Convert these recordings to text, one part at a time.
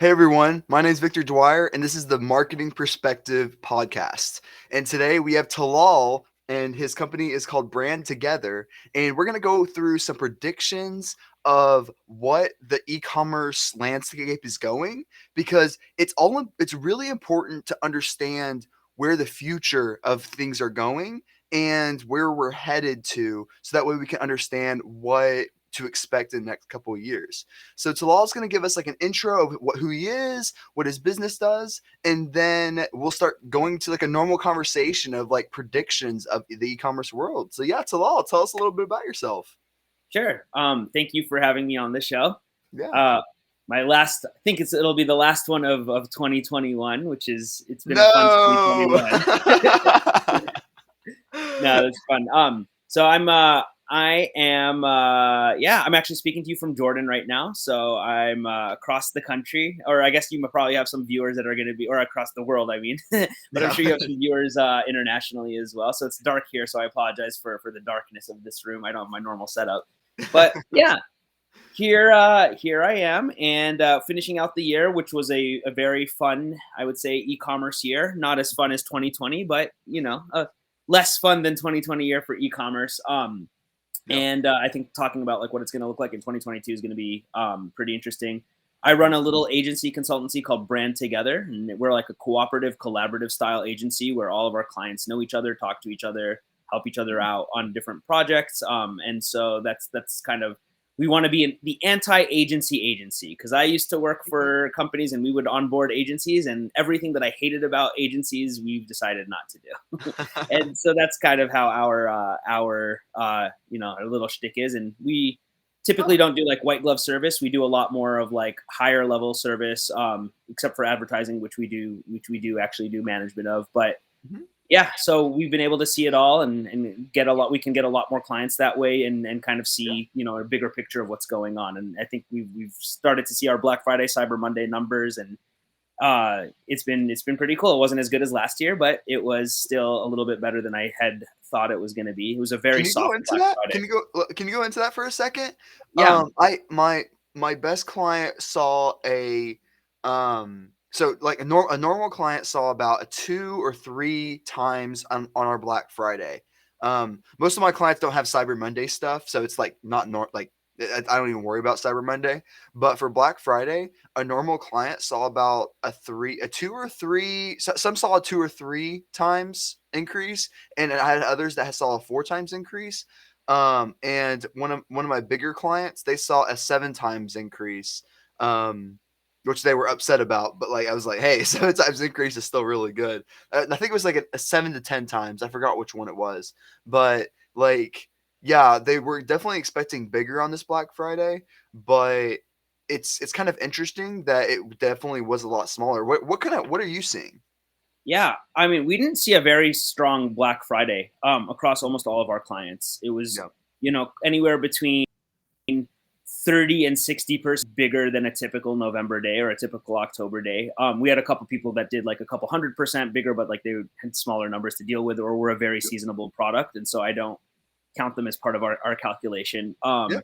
Hey everyone, my name is Victor Dwyer, and this is the Marketing Perspective podcast. And today we have Talal, and his company is called Brand Together. And we're going to go through some predictions of what the e-commerce landscape is going, because it's really important to understand where the future of things are going and where we're headed to, so that way we can understand what to expect in the next couple of years. So Talal's going to give us like an intro of who he is, what his business does, and then we'll start going to like a normal conversation of like predictions of the e-commerce world. So yeah, Talal, tell us a little bit about yourself. Sure. Thank you for having me on the show. Yeah. Uh, my last, I think it'll be the last one of 2021, it's been a fun No. 2021. No, that's fun. So I am, I'm actually speaking to you from Jordan right now. So I'm across the country, or I guess you probably have some viewers that are going to be, or across the world, I mean, but I'm Yeah. sure you have some viewers internationally as well. So it's dark here. So I apologize for the darkness of this room. I don't have my normal setup, but yeah, here I am, and finishing out the year, which was a very fun, I would say, e-commerce year. Not as fun as 2020, but less fun than 2020 year for e-commerce. Yeah. And I think talking about like what it's going to look like in 2022 is going to be pretty interesting. I run a little agency consultancy called Brand Together, and we're like a cooperative, collaborative style agency where all of our clients know each other, talk to each other, help each other out on different projects. And so that's kind of, we want to be the anti-agency agency, because I used to work for companies and we would onboard agencies, and everything that I hated about agencies we've decided not to do. And so that's kind of how our little shtick is. And we typically don't do like white glove service. We do a lot more of like higher level service, except for advertising, which we do actually do management of. But Mhm. yeah, so we've been able to see it all, and get a lot. We can get a lot more clients that way, and kind of Yeah. see a bigger picture of what's going on. And I think we've started to see our Black Friday, Cyber Monday numbers, and it's been pretty cool. It wasn't as good as last year, but it was still a little bit better than I had thought it was going to be. It was a very Can you go soft into Black that? Friday. Can you go into that for a second? Yeah. I my best client saw so like a normal client saw about a 2 or 3 times on our Black Friday. Most of my clients don't have Cyber Monday stuff, so it's like not like I don't even worry about Cyber Monday. But for Black Friday, a normal client saw about a 2 or 3. Some saw a 2 or 3 times increase, and I had others that saw a 4 times increase. And one of my bigger clients, they saw a 7 times increase, which they were upset about. But like I was like, hey, 7 times increase is still really good. I think it was like a 7 to 10 times. I forgot which one it was, but like yeah, they were definitely expecting bigger on this Black Friday, but it's kind of interesting that it definitely was a lot smaller. What are you seeing? Yeah. I mean, we didn't see a very strong Black Friday across almost all of our clients. It was, Yeah. anywhere between 30 and 60% bigger than a typical November day or a typical October day. We had a couple people that did like a couple 100% bigger, but like they had smaller numbers to deal with, or were a very seasonable product. And so I don't count them as part of our calculation. Yeah.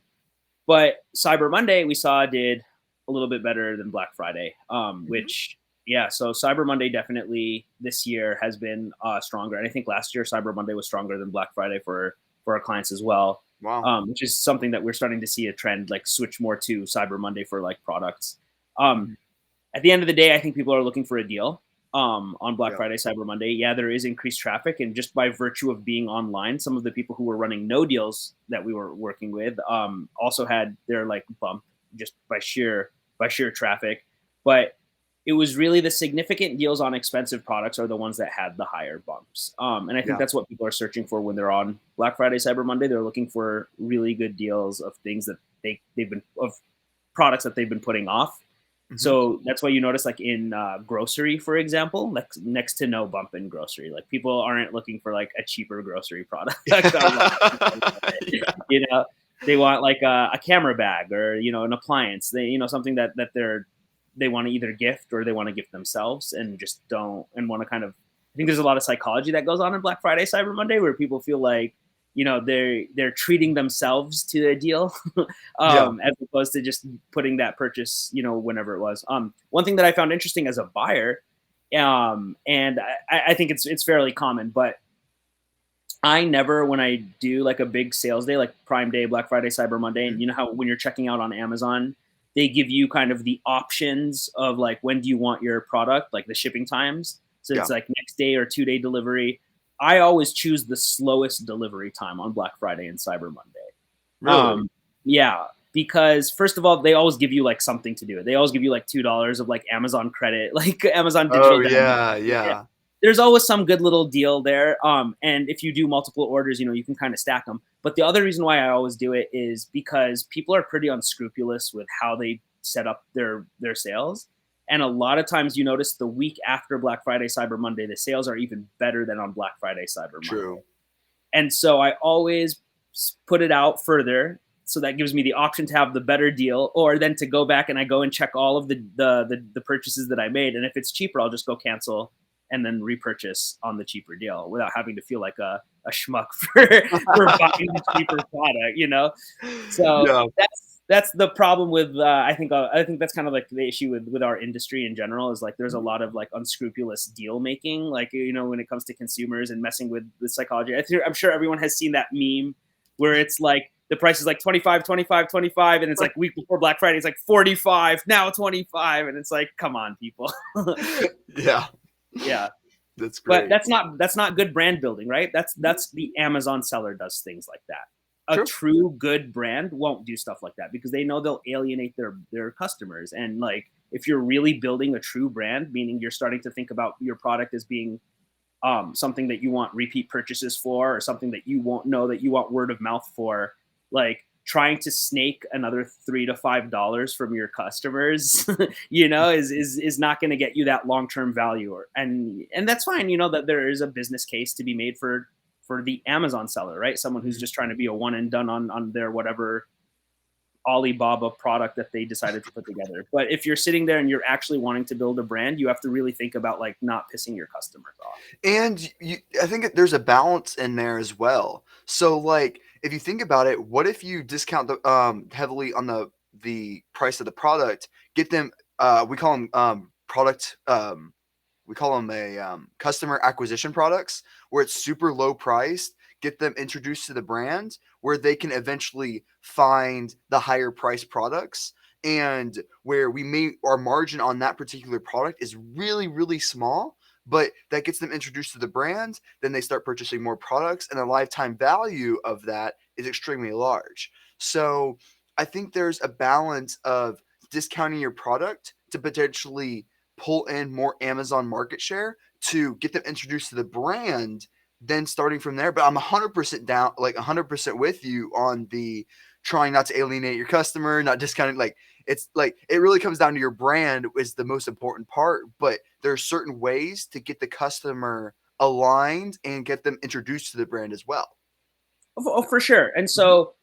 But Cyber Monday we saw did a little bit better than Black Friday, Mhm. which yeah. So Cyber Monday definitely this year has been stronger, and I think last year Cyber Monday was stronger than Black Friday for our clients as well, Wow. which is something that we're starting to see a trend like switch more to Cyber Monday for like products. Um, Mhm. at the end of the day, I think people are looking for a deal on Black Yeah. Friday, Cyber Monday. Yeah, there is increased traffic, and just by virtue of being online, some of the people who were running no deals that we were working with also had their like bump just by sheer traffic. But it was really the significant deals on expensive products are the ones that had the higher bumps. And I think Yeah. that's what people are searching for when they're on Black Friday, Cyber Monday. They're looking for really good deals of things that they've been of products that they've been putting off. Mhm. So that's why you notice, like in grocery, for example, like next to no bump in grocery. Like people aren't looking for like a cheaper grocery product. Yeah. you know, they want like a camera bag or an appliance. Something that they want to either gift or they want to gift themselves, and just don't and want to kind of. I think there's a lot of psychology that goes on in Black Friday, Cyber Monday, where people feel like they're treating themselves to a deal, Yeah. as opposed to just putting that purchase, whenever it was. One thing that I found interesting as a buyer, and I think it's fairly common, but I never, when I do like a big sales day, like Prime Day, Black Friday, Cyber Monday, and Mhm. you know how when you're checking out on Amazon, they give you kind of the options of like when do you want your product, like the shipping times. So Yeah. it's like next day or 2-day delivery. I always choose the slowest delivery time on Black Friday and Cyber Monday. Really? Um, yeah, because first of all, they always give you like something to do. They always give you like $2 of like Amazon credit, like Amazon Oh digital download. yeah, Yeah, yeah. there's always some good little deal there. And if you do multiple orders, you can kind of stack them. But the other reason why I always do it is because people are pretty unscrupulous with how they set up their sales. And a lot of times you notice the week after Black Friday, Cyber Monday, the sales are even better than on Black Friday, Cyber Monday. True. And so I always put it out further. So that gives me the option to have the better deal, or then to go back and I go and check all of the purchases that I made. And if it's cheaper, I'll just go cancel and then repurchase on the cheaper deal without having to feel like a schmuck for buying the cheaper product. So Yeah. that's the problem with I think that's kind of like the issue with our industry in general, is like there's a lot of like unscrupulous deal making, like when it comes to consumers and messing with the psychology. I'm sure everyone has seen that meme where it's like the price is like 25, 25, 25, and it's like week before Black Friday it's like 45, now 25, and it's like, come on, people. Yeah. Yeah. That's But great. that's not good brand building, right? That's the Amazon seller does things like that. A True. true good brand won't do stuff like that because they know they'll alienate their customers. And like if you're really building a true brand, meaning you're starting to think about your product as being something that you want repeat purchases for, or something that you won't know that you want word of mouth for, like trying to snake another $3 to $5 from your customers, is not going to get you that long term value. And that's fine. That there is a business case to be made for the Amazon seller, right? Someone who's just trying to be a one and done on their whatever Alibaba product that they decided to put together. But if you're sitting there and you're actually wanting to build a brand, you have to really think about like not pissing your customers off. And I think there's a balance in there as well. So, like, if you think about it, what if you discount the heavily on the price of the product? Get them. We call them product. We call them a customer acquisition products, where it's super low priced. Get them introduced to the brand, where they can eventually find the higher priced products, and where we may our margin on that particular product is really really small, but that gets them introduced to the brand. Then they start purchasing more products, and the lifetime value of that is extremely large. So I think there's a balance of discounting your product to potentially pull in more Amazon market share to get them introduced to the brand, then starting from there. But I'm 100% down, like 100% with you on the trying not to alienate your customer, not discounting. Like it's like it really comes down to your brand is the most important part. But there are certain ways to get the customer aligned and get them introduced to the brand as well. Oh, for sure. And Mhm. so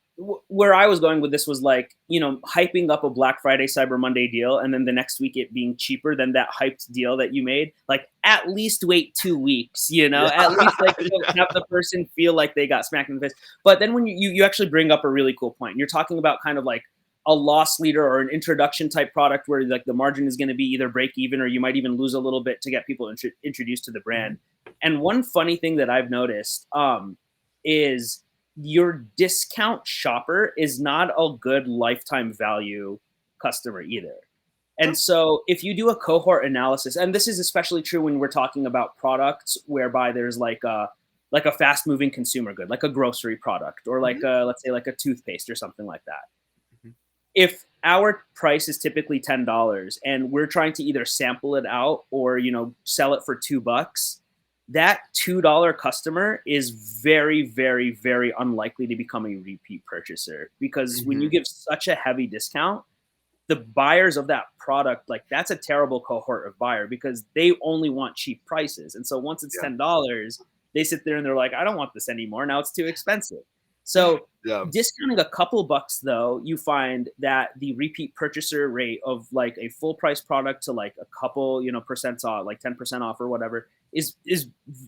where I was going with this was like, hyping up a Black Friday, Cyber Monday deal, and then the next week it being cheaper than that hyped deal that you made. Like, at least wait 2 weeks, Yeah. at least like have Yeah. the person feel like they got smacked in the face. But then when you actually bring up a really cool point, you're talking about kind of like a loss leader or an introduction type product where like the margin is going to be either break even or you might even lose a little bit to get people introduced to the Mhm. brand. And one funny thing that I've noticed is your discount shopper is not a good lifetime value customer either. And True. so if you do a cohort analysis, and this is especially true when we're talking about products whereby there's like a fast moving consumer good, like a grocery product, or like Mhm. let's say like a toothpaste or something like that. Mhm. If our price is typically $10 and we're trying to either sample it out or sell it for $2, that $2 customer is very very very unlikely to become a repeat purchaser, because when you Mhm. give such a heavy discount, the buyers of that product, like that's a terrible cohort of buyer because they only want cheap prices. And so once it's Yeah. $10, they sit there and they're like, I don't want this anymore, now it's too expensive. So Yeah. discounting a couple bucks though, you find that the repeat purchaser rate of like a full price product to like a couple percent off, like 10% off or whatever, is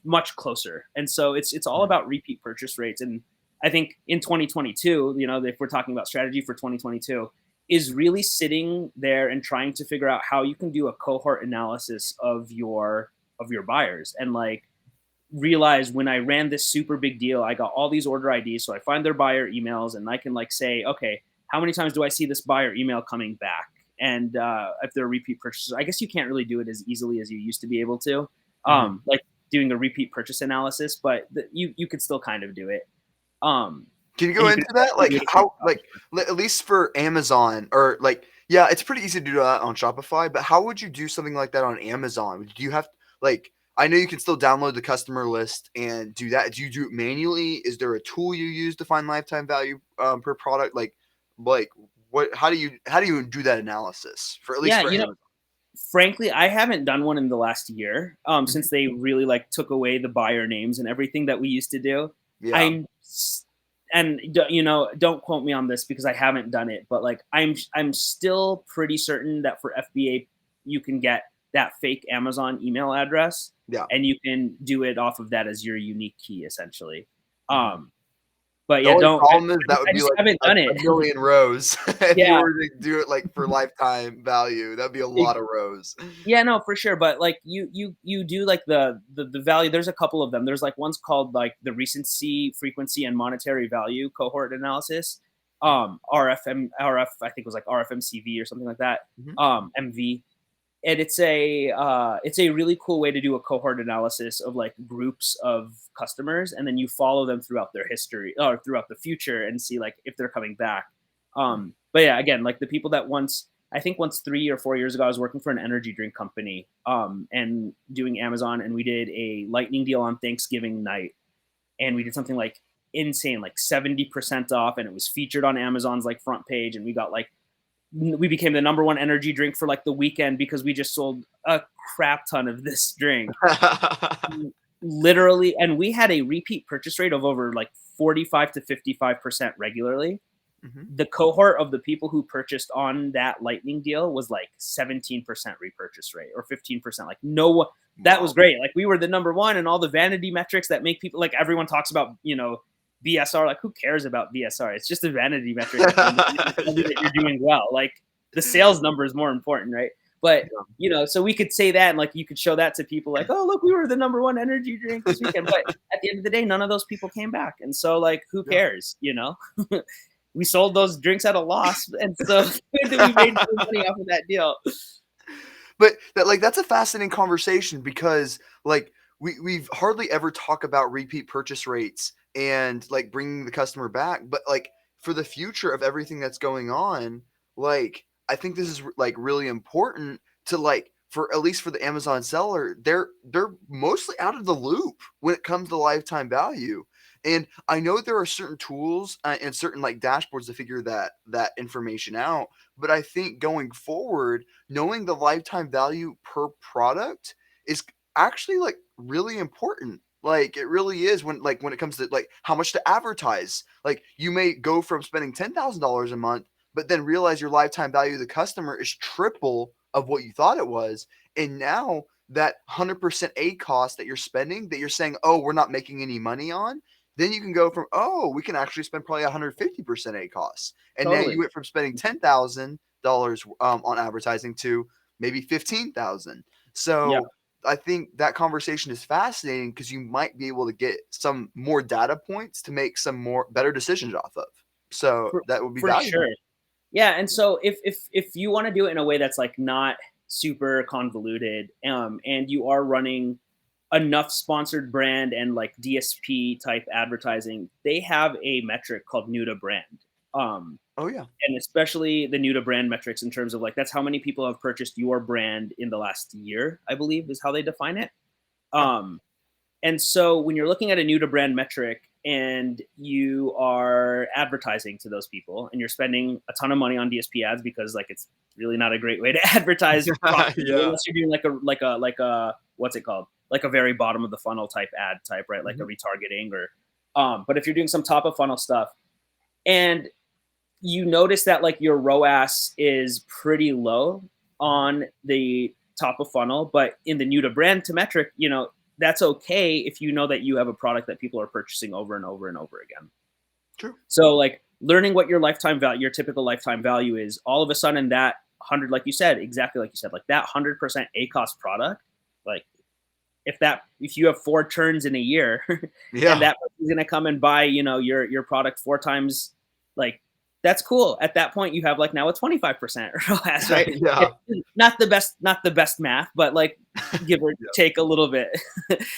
much closer. And so it's all Mhm. about repeat purchase rates. And I think in 2022, if we're talking about strategy for 2022, is really sitting there and trying to figure out how you can do a cohort analysis of your buyers, and like realize when I ran this super big deal, I got all these order IDs. So I find their buyer emails and I can like say, okay, how many times do I see this buyer email coming back? And if they're repeat purchases, I guess you can't really do it as easily as you used to be able to, Mhm. like doing a repeat purchase analysis, but you could still kind of do it. Um, Can you and go you can into that? especially Like do it if you're how, like at least for Amazon or like, yeah, it's pretty easy to do that on Shopify, but how would you do something like that on Amazon? Do you have like, I know you can still download the customer list and do that. Do you do it manually? Is there a tool you use to find lifetime value per product? Like what? How do you do that analysis for at least yeah, for Amazon? frankly, I haven't done one in the last year, Mhm. since they really like took away the buyer names and everything that we used to do. Yeah. I'm and don't quote me on this because I haven't done it, but like I'm still pretty certain that for FBA you can get that fake Amazon email address Yeah. and you can do it off of that as your unique key essentially. Mhm. Um, but The yeah, only don't problem is that would I be just like haven't a done it. million rows if you Yeah. were to do it like for lifetime value. That'd be a lot of rows. Yeah, no, for sure. But like you do like the value. There's a couple of them. There's like one's called like the recency, frequency, and monetary value cohort analysis. RF I think it was like RFMCV or something like that. Mhm. MV. And it's a really cool way to do a cohort analysis of like groups of customers, and then you follow them throughout their history or throughout the future and see like if they're coming back. But yeah, again, like the people that once 3 or 4 years ago, I was working for an energy drink company, and doing Amazon, and we did a lightning deal on Thanksgiving night, and we did something like insane, like 70% off, and it was featured on Amazon's like front page, and we became the number one energy drink for like the weekend because we just sold a crap ton of this drink. Literally, and we had a repeat purchase rate of over like 45 to 55% regularly. Mhm. The cohort of the people who purchased on that lightning deal was like 17% repurchase rate or 15%. Like no, that was Wow. great. Like we were the number one, and all the vanity metrics that make people, like everyone talks about, BSR. Like who cares about BSR? It's just a vanity metric at the end of the day to tell you that you're doing well. Like the sales number is more important, right? But so we could say that, and like you could show that to people, like, oh look, we were the number one energy drink this weekend. But at the end of the day, none of those people came back, and so like, who Yeah. cares? We sold those drinks at a loss, and so we made more money off of that deal. But that's a fascinating conversation because like we've hardly ever talk about repeat purchase rates and like bringing the customer back, but like for the future of everything that's going on, like I think this is like really important to like for at least for the Amazon seller, they're mostly out of the loop when it comes to lifetime value. And I know there are certain tools and certain like dashboards to figure that information out, but I think going forward knowing the lifetime value per product is actually like really important. Like it really is when it comes to like how much to advertise. Like you may go from spending $10,000 a month, but then realize your lifetime value of the customer is triple of what you thought it was. And now that 100% A cost that you're spending, that you're saying, oh, we're not making any money on, then you can go from, oh, we can actually spend probably 150% A costs. And now you Totally. went from spending $10,000 on advertising to maybe 15,000. Yeah, So I think that conversation is fascinating because you might be able to get some more data points to make some more better decisions off of. So for that would be for valuable. sure. Yeah, and so if you want to do it in a way that's like not super convoluted, and you are running enough sponsored brand and like DSP type advertising, they have a metric called new to brand. Um, Oh yeah. and especially the new to brand metrics in terms of like that's how many people have purchased your brand in the last year, I believe is how they define it. Huh. Um, and so when you're looking at a new to brand metric and you are advertising to those people and you're spending a ton of money on DSP ads because like it's really not a great way to advertise profitably Yeah. unless you're doing like a what's it called? Like a very bottom of the funnel type ad type, right? Like a Mhm. retargeting or but if you're doing some top of funnel stuff and you notice that like your ROAS is pretty low Mhm. on the top of funnel, but in the new to brand to metric, that's okay if you know that you have a product that people are purchasing over and over and over again. True. So like learning what your lifetime value, your typical lifetime value is, all of a sudden that 100, like you said, exactly like you said, like that 100% ACOS product, like if you have 4 turns in a year and Yeah. that person's gonna come and buy, your product 4 times, like that's cool. At that point, you have like now a 25% or less, right? Yeah. Not the best math, but like give or Yeah. take a little bit.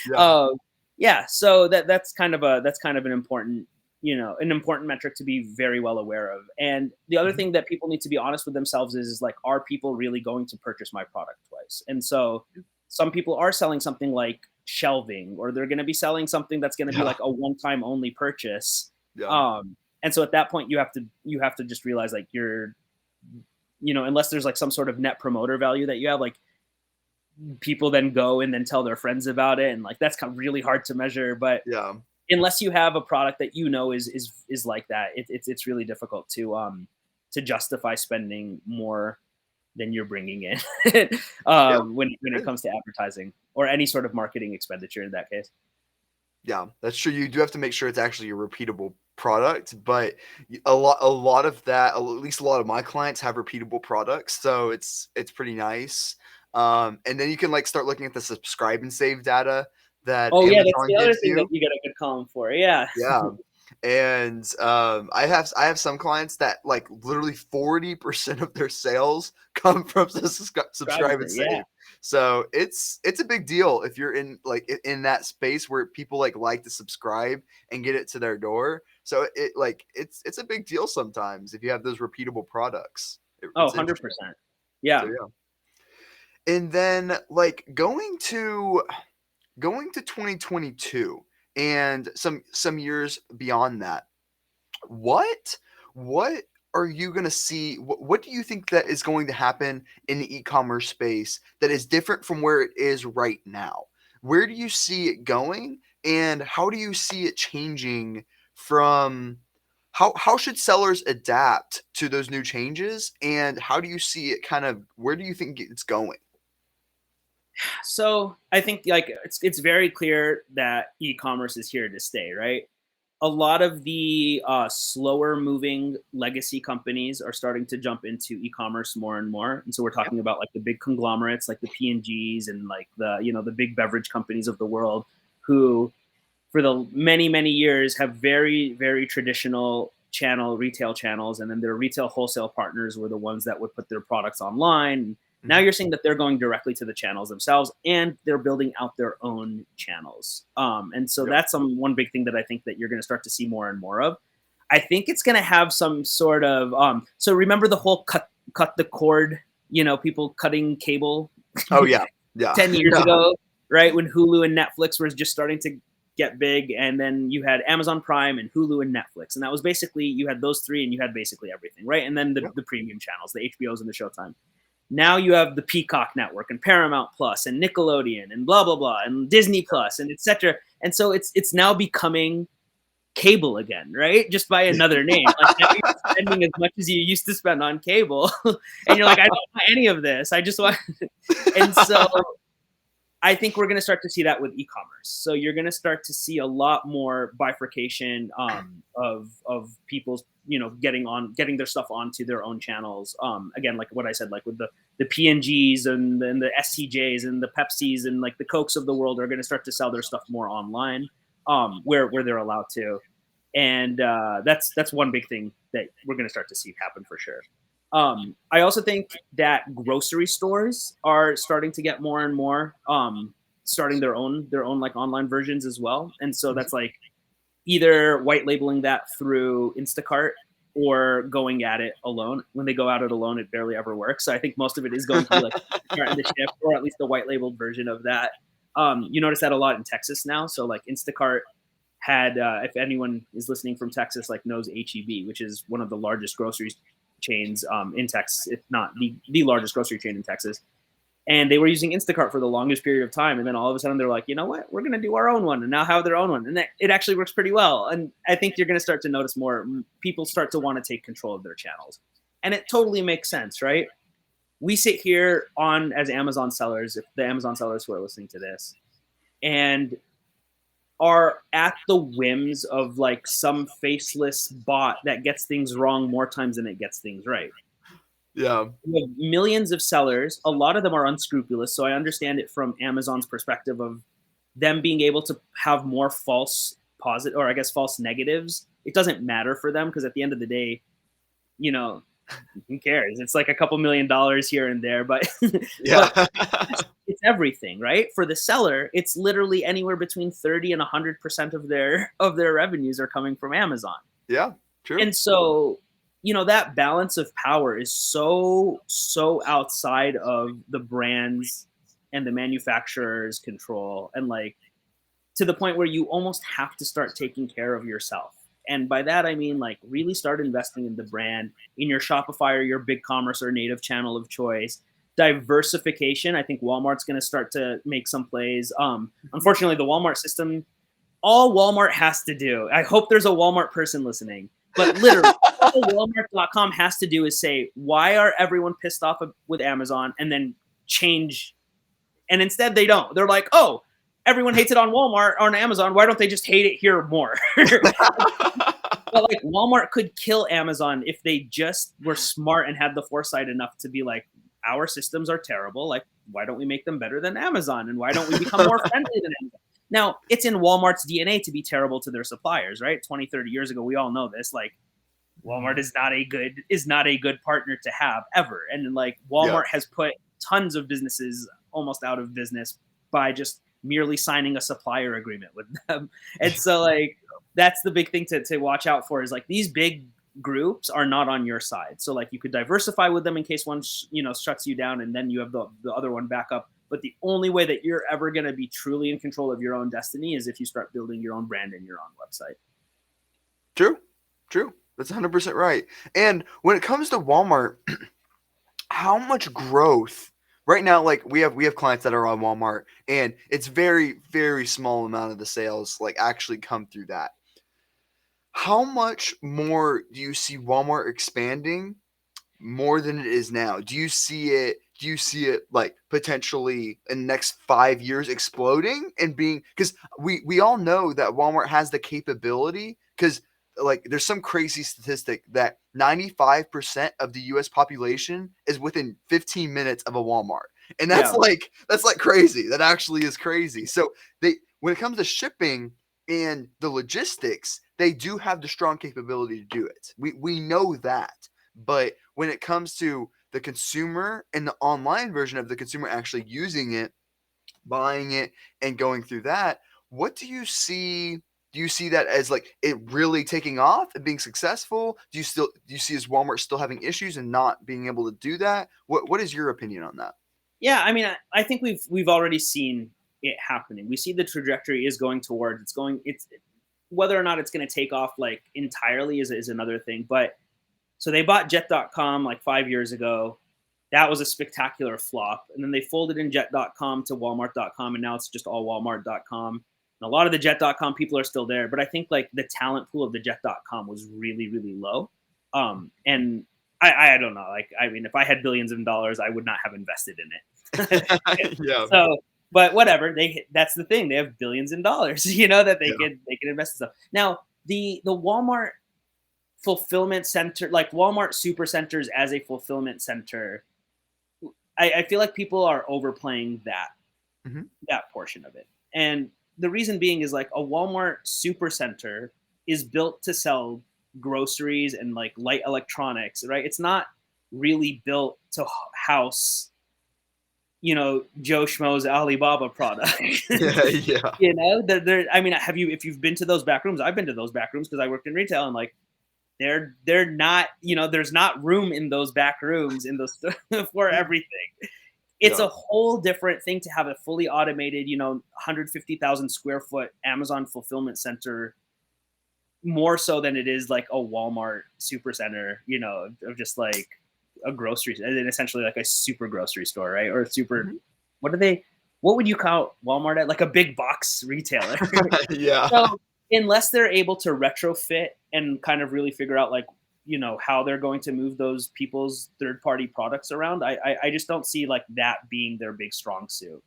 Yeah. um, yeah, so that's kind of an important, an important metric to be very well aware of. And the other Mhm. thing that people need to be honest with themselves is like, are people really going to purchase my product twice? And so some people are selling something like shelving, or they're going to be selling something that's going to be Yeah. like a one-time only purchase. Yeah. And so at that point, you have to just realize like unless there's like some sort of net promoter value that you have, like people then go and then tell their friends about it, and like that's kind of really hard to measure. But Yeah. unless you have a product that is like that, it's really difficult to justify spending more than you're bringing in Yeah. when it comes to advertising or any sort of marketing expenditure in that case. Yeah, that's true. You do have to make sure it's actually a repeatable product, but a lot of that, at least a lot of my clients have repeatable products, so it's pretty nice. And then you can like start looking at the subscribe and save data that Oh yeah, that's Amazon the other gives thing that you. you get a good column for. Yeah. Yeah. And I have some clients that like literally 40% of their sales come from Subscribe subscribe to and it. Yeah. save. So it's a big deal if you're in like in that space where people like to subscribe and get it to their door. So it's a big deal sometimes if you have those repeatable products. Oh, It's interesting. 100%. So Yeah. yeah. And then like going to 2022 and some years beyond that, what what are you going to see? What do you think that is going to happen in the e-commerce space that is different from where it is right now? Where do you see it going, and how do you see it changing from how should sellers adapt to those new changes, and how do you see it kind of where do you think it's going? So I think like it's very clear that e-commerce is here to stay, right? A lot of the slower moving legacy companies are starting to jump into e-commerce more and more. And so we're Yep. talking about like the big conglomerates, like the P&Gs and like the big beverage companies of the world, who for the many years have very very traditional retail channels, and then their retail wholesale partners were the ones that would put their products online. Now Mhm. you're seeing that they're going directly to the channels themselves, and they're building out their own channels. And so Yep. that's one big thing that I think that you're going to start to see more and more of. I think it's going to have some sort of so remember the whole cut the cord, people cutting cable Oh yeah. Yeah. 10 years Yeah. ago, right? When Hulu and Netflix were just starting to get big. And then you had Amazon Prime and Hulu and Netflix. And that was basically, you had those three and you had basically everything, right? And then Yep. the premium channels, the HBOs and the Showtime. Now you have the Peacock Network and Paramount Plus and Nickelodeon and blah, blah, blah, and Disney Plus and etc. And so it's now becoming cable again, right? Just by another name. Like now you're spending as much as you used to spend on cable. And you're like, I don't want any of this. I just want and so I think we're going to start to see that with e-commerce. So you're going to start to see a lot more bifurcation of people's, getting their stuff onto their own channels. Again, like what I said, like with the P&Gs and the STJs and the Pepsis and like the Cokes of the world are going to start to sell their stuff more online, where they're allowed to. And that's one big thing that we're going to start to see happen for sure. I also think that grocery stores are starting to get more and more starting their own like online versions as well. And so that's like either white labeling that through Instacart or going at it alone. When they go at it alone, it barely ever works. So I think most of it is going to be like Instacart and the Shipt, or at least the white labeled version of that. You notice that a lot in Texas now. So like Instacart had, if anyone is listening from Texas, like knows HEB, which is one of the largest grocery chains in Texas, if not the largest grocery chain in Texas. And they were using Instacart for the longest period of time. And then all of a sudden they're like, you know what, we're going to do our own one, and now have their own one. And it actually works pretty well. And I think you're going to start to notice more people start to want to take control of their channels. And it totally makes sense, right? We sit here on as Amazon sellers, if the Amazon sellers who are listening to this, and are at the whims of like some faceless bot that gets things wrong more times than it gets things right. Yeah. We have millions of sellers. A lot of them are unscrupulous. So I understand it from Amazon's perspective of them being able to have more false positive, or I guess false negatives. It doesn't matter for them because at the end of the day, you know, who cares? It's like a couple $1,000,000 here and there, but Yeah. but it's everything, right? For the seller, it's literally anywhere between 30 and 100% of their revenues are coming from Amazon. Yeah. True. And so, that balance of power is so outside of the brands and the manufacturer's control, and like to the point where you almost have to start taking care of yourself. And by that I mean like really start investing in the brand, in your Shopify or your big commerce or native channel of choice. Diversification. I think Walmart's going to start to make some plays. Unfortunately, the Walmart system, all Walmart has to do, I hope there's a Walmart person listening, but literally all Walmart.com has to do is say, why are everyone pissed off with Amazon? And then change. And instead they don't. They're like, oh, everyone hates it on Walmart, on Amazon. Why don't they just hate it here more? But like Walmart could kill Amazon if they just were smart and had the foresight enough to be like, our systems are terrible. Like, why don't we make them better than Amazon? And why don't we become more friendly than Amazon? Now, it's in Walmart's DNA to be terrible to their suppliers, right? 20, 30 years ago, we all know this. Like, Walmart is not a good partner to have ever. And then, like, Walmart has put tons of businesses almost out of business by just merely signing a supplier agreement with them. And so, like, that's the big thing to watch out for, is like these big groups are not on your side. So like you could diversify with them in case one shuts you down, and then you have the other one back up. But the only way that you're ever going to be truly in control of your own destiny is if you start building your own brand and your own website. True. That's 100% right. And when it comes to Walmart, how much growth right now? Like we have clients that are on Walmart, and it's very, very small amount of the sales like actually come through that. How much more do you see Walmart expanding more than it is now? Do you see it like potentially in the next 5 years exploding and being, because we all know that Walmart has the capability, because like there's some crazy statistic that 95% of the US population is within 15 minutes of a Walmart. And that's like crazy. That actually is crazy. So when it comes to shipping and the logistics, they do have the strong capability to do it. We know that. But when it comes to the consumer and the online version of the consumer actually using it, buying it, and going through that, what do you see? Do you see that as like it really taking off and being successful? Do you see as Walmart still having issues and not being able to do that? What is your opinion on that? Yeah, I mean, I think we've already seen it happening. We see the trajectory is going towards it's whether or not it's going to take off like entirely is another thing. But so they bought Jet.com like 5 years ago. That was a spectacular flop. And then they folded in Jet.com to Walmart.com, and now it's just all Walmart.com. And a lot of the Jet.com people are still there, but I think like the talent pool of the Jet.com was really, really low. And I don't know. Like, I mean, if I had billions of dollars, I would not have invested in it. Yeah. So, but whatever. That's the thing. They have billions of dollars, that they could invest in stuff. Now, the Walmart fulfillment center, like Walmart super centers as a fulfillment center, I feel like people are overplaying that portion of it. And the reason being is like a Walmart super center is built to sell groceries and like light electronics, right? It's not really built to house, Joe Schmo's Alibaba product. Yeah. I mean, if you've been to those back rooms, I've been to those back rooms because I worked in retail, and like they're not, there's not room in those back rooms in those for everything. It's a whole different thing to have a fully automated, 150,000 square foot Amazon fulfillment center, more so than it is like a Walmart super center, of just like a grocery, and essentially like a super grocery store, right? Or a super, what would you call Walmart at? Like a big box retailer. Yeah. So unless they're able to retrofit and kind of really figure out like, how they're going to move those people's third-party products around, I just don't see like that being their big strong suit.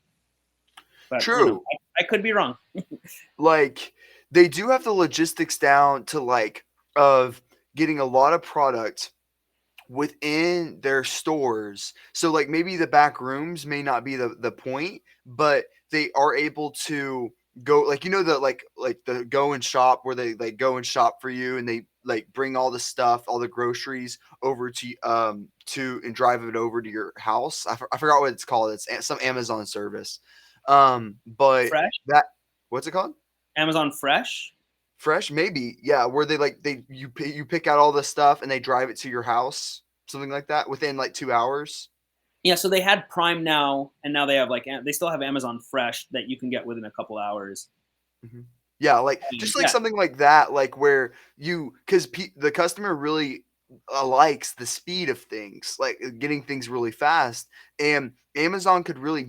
But, True. I could be wrong. Like they do have the logistics down to like of getting a lot of product within their stores. So like maybe the back rooms may not be the point, but they are able to go like the the go and shop where they like go and shop for you and they like bring all the stuff, all the groceries over to and drive it over to your house. I forgot what it's called. It's some Amazon service. But Fresh, that what's it called? Amazon Fresh. Fresh, maybe, yeah. Where they like you pick out all the stuff and they drive it to your house, something like that, within like 2 hours. Yeah, so they had Prime now, and now they have like they still have Amazon Fresh that you can get within a couple hours. Mhm. Yeah, like just like Yeah, something like that, like where because the customer really likes the speed of things, like getting things really fast, and Amazon could really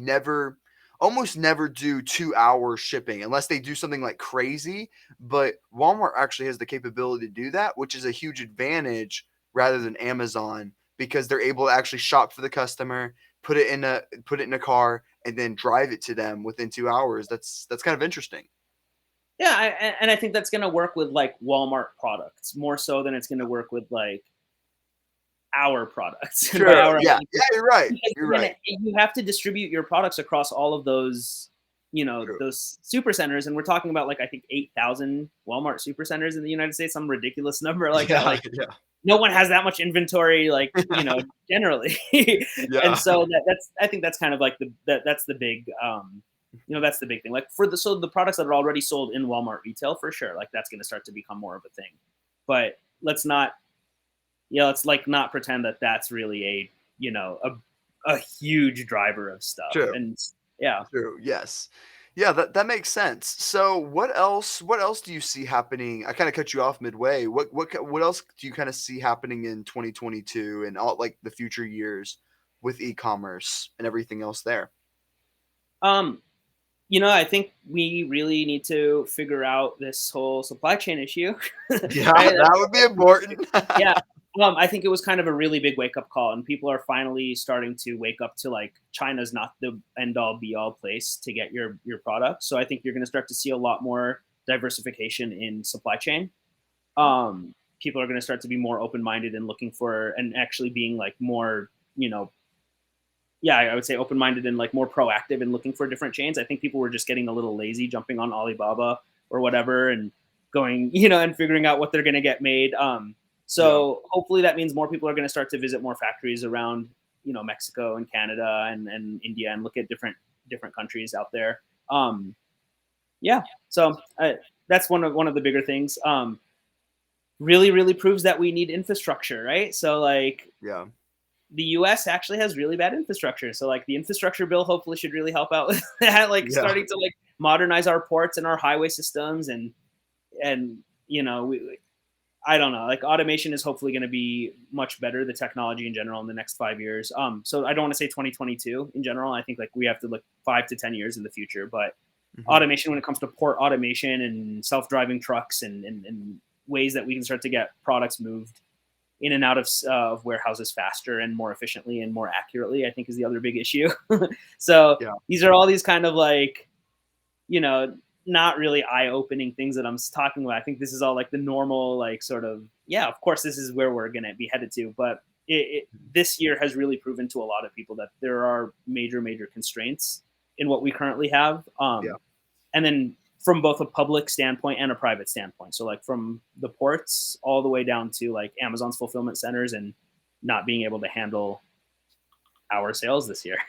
almost never do 2 hour shipping unless they do something like crazy. But Walmart actually has the capability to do that, which is a huge advantage rather than Amazon because they're able to actually shop for the customer, put it in a car, and then drive it to them within 2 hours. That's kind of interesting. yeah, and I think that's going to work with like Walmart products more so than it's going to work with like our products. And by Sure. our, I Yeah. mean Yeah. You're right. because You're again, right. you have to distribute your products across all of those, True. those super centers, and we're talking about like I think 8,000 Walmart super centers in the United States, some ridiculous number like that. Yeah. Like Yeah. no one has that much inventory, like generally, and Yeah. so that's I think that's kind of like that's the big that's the big thing. Like for the products that are already sold in Walmart retail, for sure, like that's going to start to become more of a thing. But let's not, let's like not pretend that that's really a huge driver of stuff. True. And yeah, True. Yes. Yeah. That makes sense. So what else? What else do you see happening? I kind of cut you off midway. What else do you kind of see happening in 2022 and all like the future years with e-commerce and everything else there? um, I think we really need to figure out this whole supply chain issue, Yeah, right? that would be important. Yeah. I think it was kind of a really big wake up call, and people are finally starting to wake up to like China's not the end all be all place to get your product. So I think you're going to start to see a lot more diversification in supply chain. People are going to start to be more open minded and looking for and actually being like more, yeah, I would say open minded and like more proactive in looking for different chains. I think people were just getting a little lazy jumping on Alibaba or whatever and going, and figuring out what they're going to get made. Yeah. So hopefully that means more people are going to start to visit more factories around, Mexico and Canada and India and look at different countries out there. Yeah, so that's one of the bigger things. Really, really proves that we need infrastructure, right? So like Yeah. the US actually has really bad infrastructure. So like the infrastructure bill hopefully should really help out with that, like Yeah. starting to like modernize our ports and our highway systems and I don't know, like automation is hopefully going to be much better, the technology in general in the next 5 years. So I don't want to say 2022 in general. I think like we have to look 5 to 10 years in the future, but Mhm. automation when it comes to port automation and self-driving trucks and ways that we can start to get products moved in and out of warehouses faster and more efficiently and more accurately, I think is the other big issue. So Yeah. these are all these kind of like, you know, not really eye-opening things that I'm talking about. I think this is all like the normal, like sort of, yeah, of course, this is where we're going to be headed to. But this year has really proven to a lot of people that there are major, major constraints in what we currently have. Yeah. And then from both a public standpoint and a private standpoint. So like from the ports all the way down to like Amazon's fulfillment centers and not being able to handle our sales this year.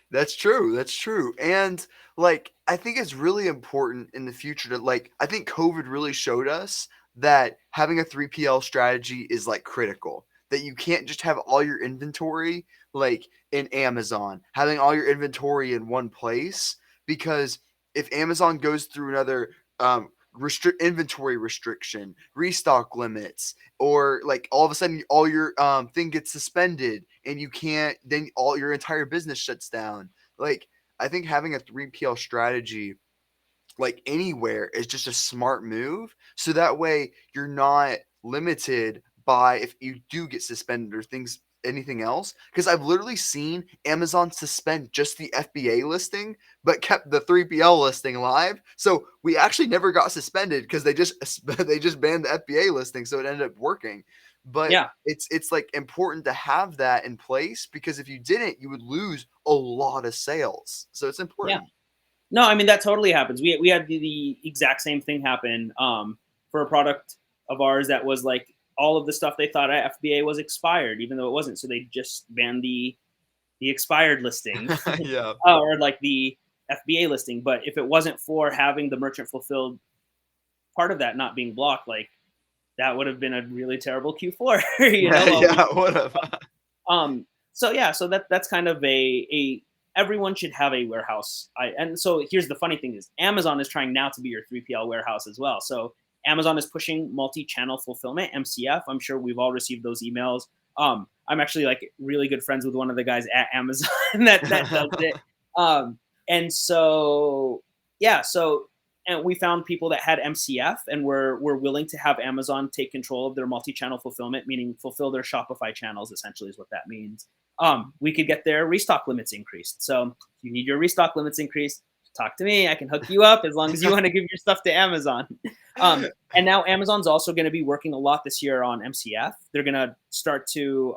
That's true. That's true. And like I think it's really important in the future to like I think COVID really showed us that having a 3PL strategy is like critical. That you can't just have all your inventory like in Amazon, having all your inventory in one place because if Amazon goes through another inventory restriction, restock limits, or like all of a sudden all your thing gets suspended and you can't then all your entire business shuts down. Like I think having a 3PL strategy like anywhere is just a smart move so that way you're not limited by if you do get suspended or things anything else, because I've literally seen Amazon suspend just the FBA listing, but kept the 3PL listing live. So we actually never got suspended because they just they just banned the FBA listing, so it ended up working. But Yeah. it's like important to have that in place, because if you didn't, you would lose a lot of sales. So it's Yeah. important. No, I mean that totally happens. We had the exact same thing happen for a product of ours that was like all of the stuff they thought at FBA was expired, even though it wasn't. So they just banned the expired listing Yeah. or like the FBA listing. But if it wasn't for having the merchant fulfilled part of that not being blocked, like that would have been a really terrible Q4. You know, while we Yeah, whatever. so yeah, so that's kind of a everyone should have a warehouse. And so here's the funny thing is Amazon is trying now to be your 3PL warehouse as well. So Amazon is pushing multi-channel fulfillment, MCF. I'm sure we've all received those emails. I'm actually like really good friends with one of the guys at Amazon that does it. And so yeah, so and we found people that had MCF and were willing to have Amazon take control of their multi-channel fulfillment, meaning fulfill their Shopify channels, essentially is what that means. We could get their restock limits increased. So if you need your restock limits increased, talk to me. I can hook you up as long as you want to give your stuff to Amazon. And now Amazon's also going to be working a lot this year on MCF. They're going to start to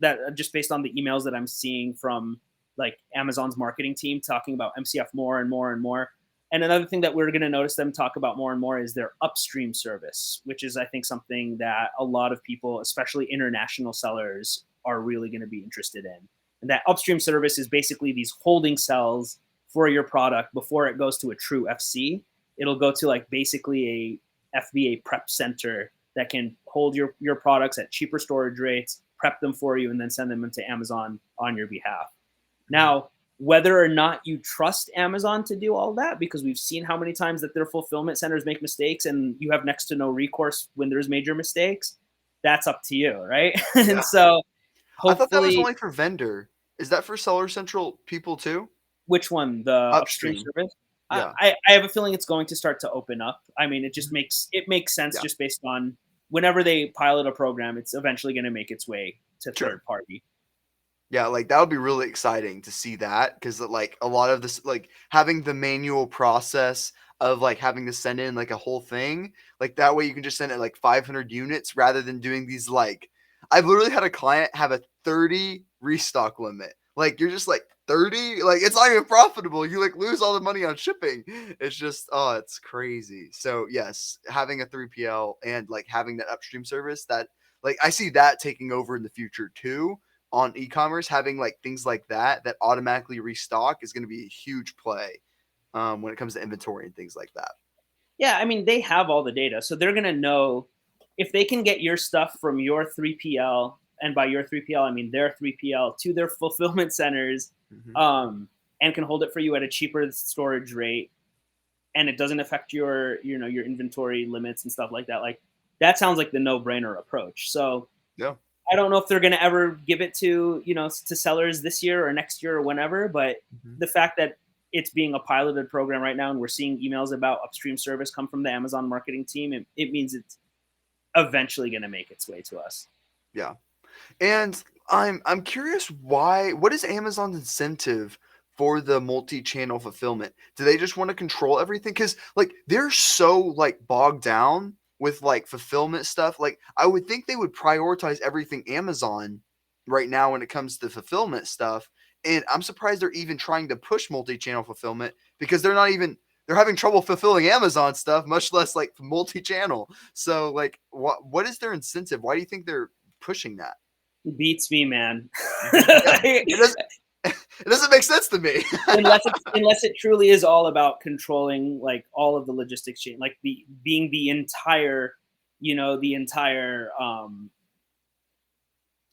that just based on the emails that I'm seeing from like Amazon's marketing team talking about MCF more and more and more. And another thing that we're going to notice them talk about more and more is their upstream service, which is, I think, something that a lot of people, especially international sellers, are really going to be interested in. And that upstream service is basically these holding cells for your product before it goes to a true FC. It'll go to like basically a FBA prep center that can hold your products at cheaper storage rates, prep them for you, and then send them into Amazon on your behalf. Now, whether or not you trust Amazon to do all that, because we've seen how many times that their fulfillment centers make mistakes and you have next to no recourse when there's major mistakes, that's up to you, right? Yeah. And so I thought that was hopefully, only for vendor. Is that for Seller Central people too? which one? The upstream Upstream. service? Yeah. I have a feeling it's going to start to open up. I mean, it just Mhm. makes sense Yeah. just based on whenever they pilot a program, it's eventually going to make its way to Sure. third party. Yeah, like that would be really exciting to see that, because like a lot of this, like having the manual process of like having to send in like a whole thing, like that way you can just send it like 500 units rather than doing these like I've literally had a client have a 30 restock limit. Like you're just like 30, like it's not even profitable. You like lose all the money on shipping. It's just it's crazy. So yes, having a 3PL and like having that upstream service, that like I see that taking over in the future too on e-commerce. Having like things like that automatically restock is going to be a huge play when it comes to inventory and things like that. Yeah, I mean, they have all the data, so they're gonna know if they can get your stuff from your 3PL, and by your 3PL, I mean their 3PL to their fulfillment centers, Mm-hmm. and can hold it for you at a cheaper storage rate, and it doesn't affect your inventory limits and stuff like that. Like that sounds like the no-brainer approach. So Yeah. I don't know if they're gonna ever give it to sellers this year or next year or whenever, but Mm-hmm. the fact that it's being a piloted program right now and we're seeing emails about upstream service come from the Amazon marketing team, it means it's eventually going to make its way to us. Yeah. And I'm curious, what is Amazon's incentive for the multi-channel fulfillment? Do they just want to control everything? Because like they're so like bogged down with like fulfillment stuff. Like I would think they would prioritize everything Amazon right now when it comes to fulfillment stuff. And I'm surprised they're even trying to push multi-channel fulfillment, because they're having trouble fulfilling Amazon stuff, much less like multi-channel. So like what is their incentive? Why do you think they're pushing that? It beats me, man. Yeah, it doesn't it doesn't make sense to me. unless it truly is all about controlling like all of the logistics chain, like being the entire, the entire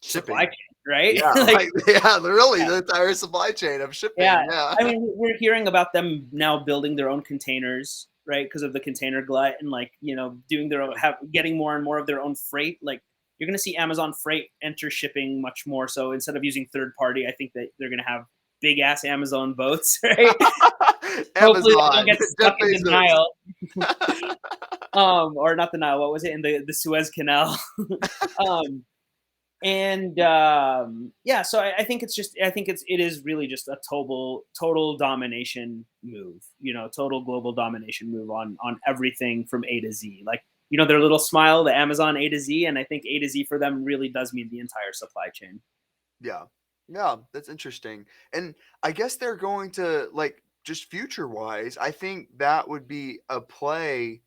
supply Shipping. chain, right? Yeah, Like, right. Yeah, really, yeah. the entire supply chain of shipping. Yeah, Yeah. I mean, we're hearing about them now building their own containers, right? Because of the container glut and like doing their own, getting more and more of their own freight. Like you're going to see Amazon Freight enter shipping much more. So instead of using third party, I think that they're going to have big ass Amazon boats, right? Hopefully they don't Amazon, get Jeff stuck in the Bezos. Nile, or not the Nile. What was it in the Suez Canal? um, And yeah, so I think it is really just a total domination move, total global domination move on everything from A to Z. Like, their little smile, the Amazon A to Z, and I think A to Z for them really does mean the entire supply chain. Yeah. Yeah, that's interesting. And I guess they're going to like just future wise, I think that would be a play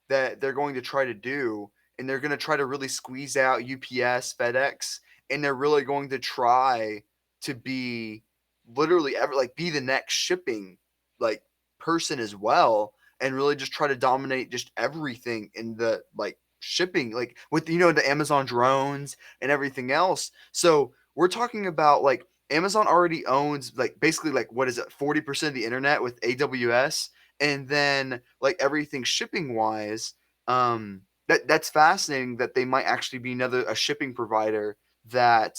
that they're going to try to do. And they're going to try to really squeeze out UPS, FedEx, and they're really going to try to be literally ever like be the next shipping like person as well, and really just try to dominate just everything in the like shipping, like with the Amazon drones and everything else. So we're talking about like Amazon already owns like basically like what is it, 40% of the internet with AWS, and then like everything shipping wise. That's fascinating that they might actually be another a shipping provider that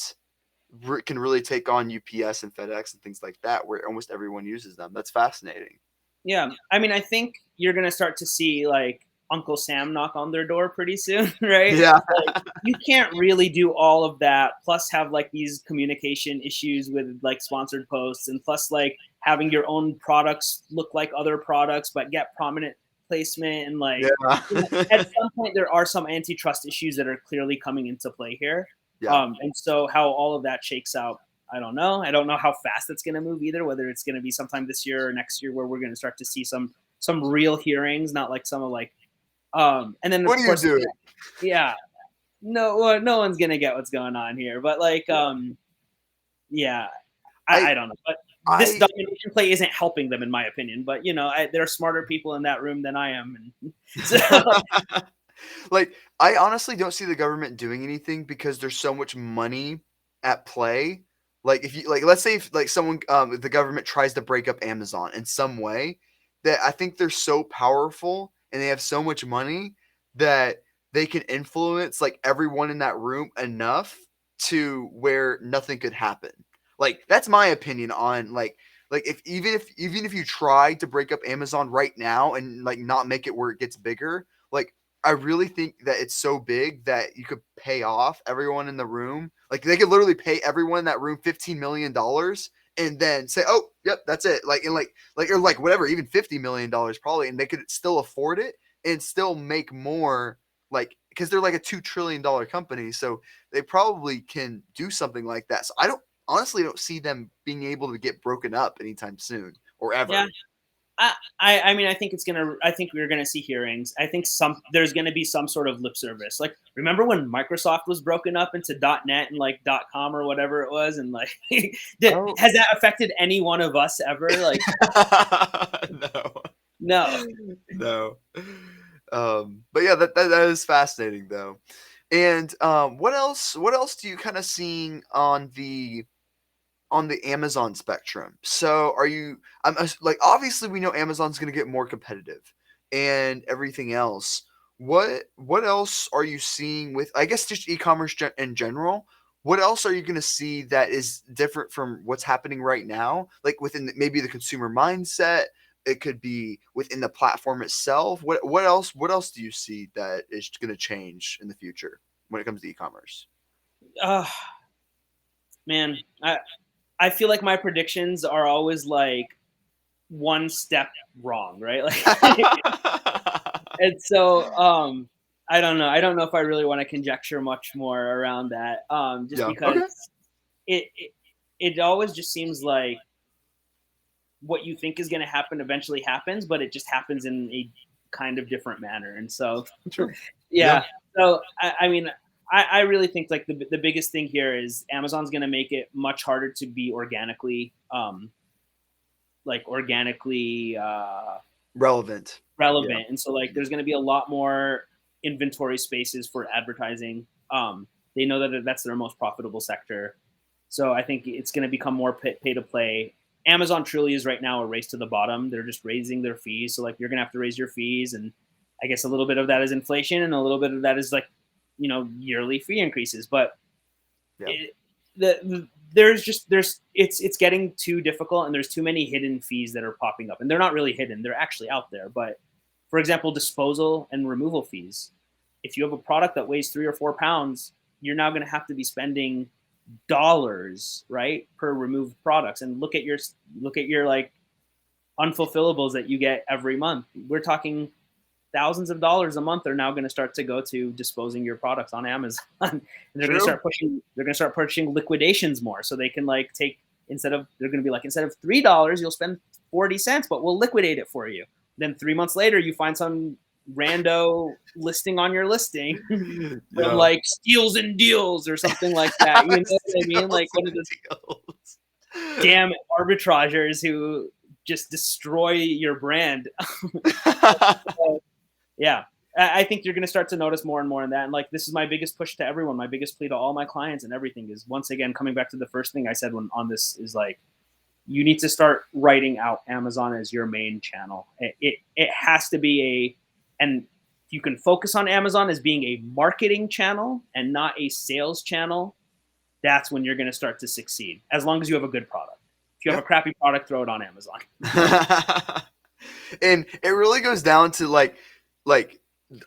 can really take on UPS and FedEx and things like that, where almost everyone uses them. That's fascinating. Yeah, I mean, I think you're gonna start to see like Uncle Sam knock on their door pretty soon, right? Yeah. Like, you can't really do all of that, plus have like these communication issues with like sponsored posts, and plus like having your own products look like other products but get prominent placement, and like, Yeah. at some point there are some antitrust issues that are clearly coming into play here. Yeah. And so how all of that shakes out, I don't know. I don't know how fast it's going to move either. Whether it's going to be sometime this year or next year, where we're going to start to see some real hearings, not like some of like. And then of What are you course, doing? yeah, no one's going to get what's going on here. But like, Yeah. yeah, I I don't know. But this I domination play isn't helping them, in my opinion. But there are smarter people in that room than I am, and so like I honestly don't see the government doing anything because there's so much money at play. Like if you like let's say if like someone the government tries to break up Amazon in some way, that I think they're so powerful and they have so much money that they can influence like everyone in that room enough to where nothing could happen. Like that's my opinion on like if you try to break up Amazon right now and like not make it where it gets bigger, like I really think that it's so big that you could pay off everyone in the room. Like they could literally pay everyone in that room $15 million and then say, "Oh, yep, that's it." Like and like or like whatever, even $50 million probably, and they could still afford it and still make more. Like because they're like a $2 trillion company, so they probably can do something like that. So I don't honestly don't see them being able to get broken up anytime soon or yeah. ever. I mean, I think we're gonna see hearings. I think there's gonna be some sort of lip service. Like, remember when Microsoft was broken up into .net and like .com or whatever it was, and like, Oh has that affected any one of us ever? Like, no. no. No. But yeah, that is fascinating though. And what else do you kind of seeing on the Amazon spectrum? So are you like obviously we know Amazon's going to get more competitive and everything else. What else are you seeing with I guess just e-commerce in general? What else are you going to see that is different from what's happening right now? Like within maybe the consumer mindset, it could be within the platform itself. What else do you see that is going to change in the future when it comes to e-commerce? uh, Man, I feel like my predictions are always like one step wrong, right? Like, and so I don't know. I don't know if I really want to conjecture much more around that. Just Yeah. because Okay. it, it it always just seems like what you think is going to happen eventually happens, but it just happens in a kind of different manner. And so, Sure. Yeah. yeah. So I mean, I really think like the biggest thing here is Amazon's going to make it much harder to be organically Relevant. Yeah. relevant. And so like there's going to be a lot more inventory spaces for advertising. They know that that's their most profitable sector. So I think it's going to become more pay to play. Amazon truly is right now a race to the bottom. They're just raising their fees. So like you're going to have to raise your fees. And I guess a little bit of that is inflation and a little bit of that is like, yearly fee increases. But Yeah. it, there's it's getting too difficult, and there's too many hidden fees that are popping up, and they're not really hidden, they're actually out there. But for example, disposal and removal fees. If you have a product that weighs 3 or 4 pounds, you're now going to have to be spending dollars, right, per removed products. And look at your like unfulfillables that you get every month. We're talking thousands of dollars a month are now going to start to go to disposing your products on Amazon. And they're going to start pushing liquidations more, so they can like take, instead of $3 you'll spend 40 cents, but we'll liquidate it for you. Then 3 months later you find some rando listing on your listing from like Steals and Deals or something like that. You know what I mean? Like one of the damn arbitragers who just destroy your brand. So, yeah, I think you're going to start to notice more and more in that. And like, this is my biggest push to everyone. My biggest plea to all my clients and everything is, once again, coming back to the first thing I said on this, is like, you need to start writing out Amazon as your main channel. It has to be and you can focus on Amazon as being a marketing channel and not a sales channel. That's when you're going to start to succeed, as long as you have a good product. If you have a crappy product, throw it on Amazon. And it really goes down to like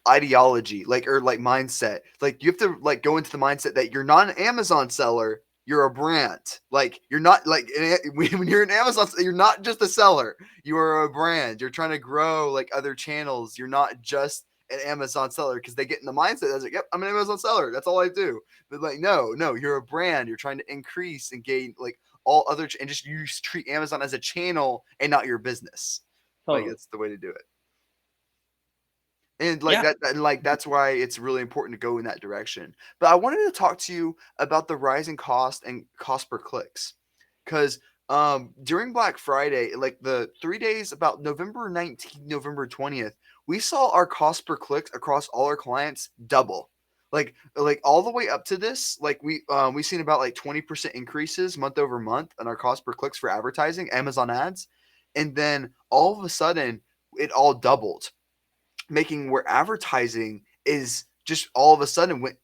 ideology, or mindset. Like, you have to like go into the mindset that you're not an Amazon seller, you're a brand. Like, you're not like, when you're an Amazon, you're not just a seller, you are a brand. You're trying to grow like other channels. You're not just an Amazon seller, because they get in the mindset that's like, yep, I'm an Amazon seller, that's all I do. But like, no, you're a brand. You're trying to increase and gain like all other and just you treat Amazon as a channel and not your business. Totally. Like, that's the way to do it. And like that, and like that's why it's really important to go in that direction. But I wanted to talk to you about the rising cost and cost per clicks, because during Black Friday, like the 3 days, about November 19th, November 20th, we saw our cost per click across all our clients double. Like all the way up to this, like we seen about like 20% increases month over month on our cost per clicks for advertising, Amazon ads, and then all of a sudden it all doubled, making where advertising is just all of a sudden went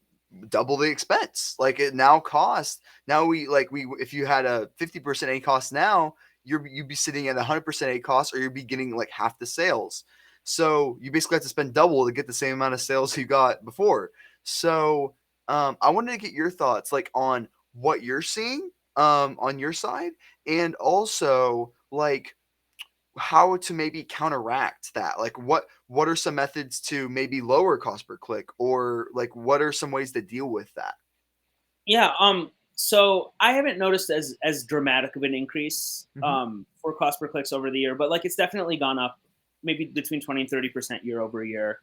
double the expense. Like, it now costs, now we if you had a 50% A cost, now you'd be sitting at 100% A cost, or you'd be getting like half the sales. So you basically have to spend double to get the same amount of sales you got before. So I wanted to get your thoughts like on what you're seeing on your side, and also like how to maybe counteract that. Like, what are some methods to maybe lower cost per click, or like what are some ways to deal with that? Yeah. So I haven't noticed as dramatic of an increase for cost per clicks over the year, but like, it's definitely gone up, maybe between 20 and 30% year over year,